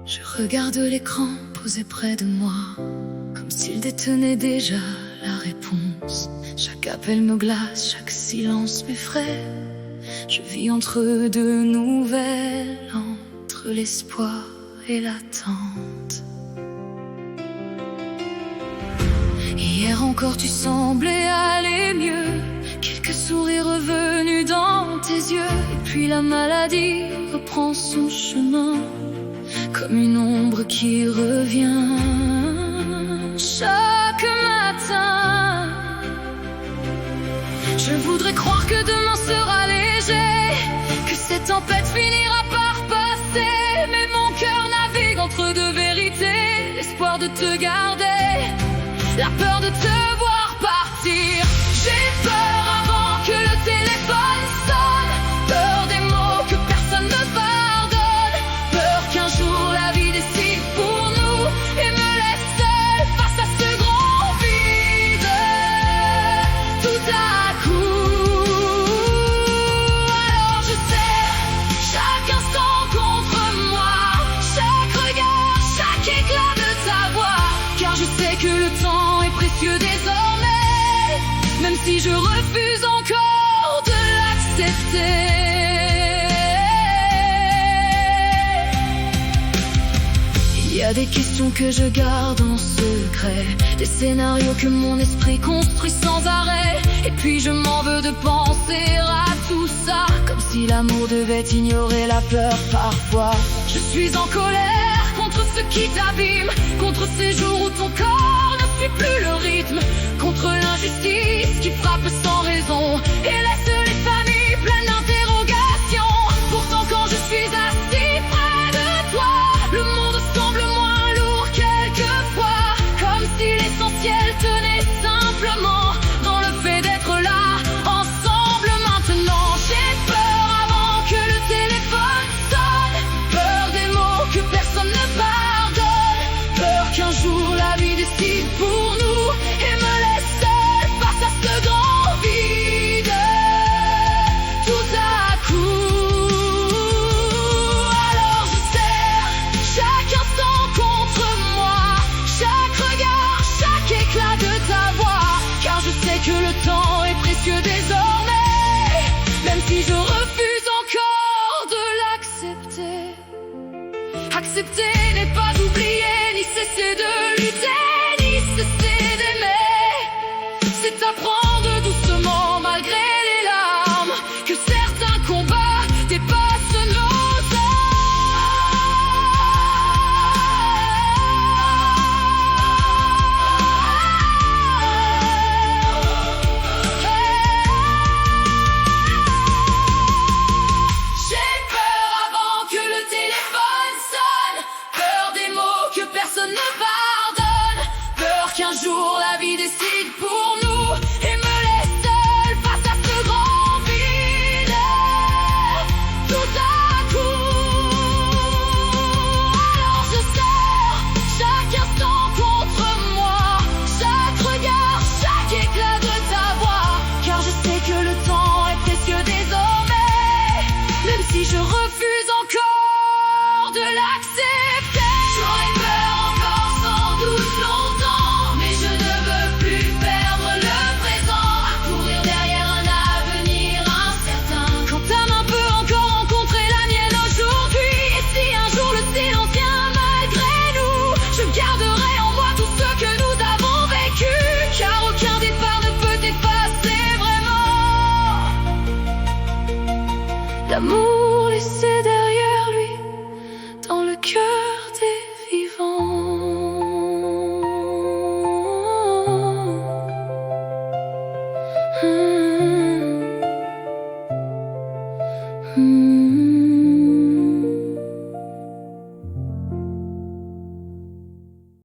Je regarde l'écran posé près de moi, comme s'il détenait déjà la réponse. Chaque appel me glace, chaque silence m'effraie. Je vis entre deux nouvelles, entre l'espoir et l'attente. Hier encore tu semblais aller mieux, quelques sourires revenus dans tes yeux. Et puis la maladie reprend son chemin, comme une ombre qui revient chaque matin. Je voudrais croire que demain sera léger, que cette tempête finira par passer. Mais mon cœur navigue entre deux vérités, l'espoir de te garder, la peur de te voir partir. J'ai peur avant que le téléphone sonne, peur des mots que personne ne pardonne, peur qu'un jour la vie décide pour nous et me laisse seul face à ce grand vide. Tout à coup, alors je serre chaque instant contre moi, chaque regard, chaque éclat de ta voix, car je sais que le temps est précieux désormais, même si je refuse encore de l'accepter. Il y a des questions que je garde en secret, des scénarios que mon esprit construit sans arrêt. Et puis je m'en veux de penser à tout ça, comme si l'amour devait ignorer la peur parfois. Je suis en colère contre ce qui t'abîme, contre ces jours où ton corps ne suit plus le rythme, contre l'injustice qui frappe sans raison et laisse les familles pleines d'interrogations. Pourtant quand je suis assis près de toi, le monde semble moins lourd quelquefois, comme si l'essentiel tenait simplement dans le fait d'être là, ensemble maintenant. J'ai peur avant que le téléphone sonne, peur des mots que personne ne pardonne, peur qu'un jour la vie décide pour nous et me laisse seul face à ce grand vide. Tout à coup, alors je serre chaque instant contre moi, chaque regard, chaque éclat de ta voix, car je sais que le temps est précieux désormais, même si je refuse encore de l'accepter. Accepter n'est pas oublier, ni cesser de lutter.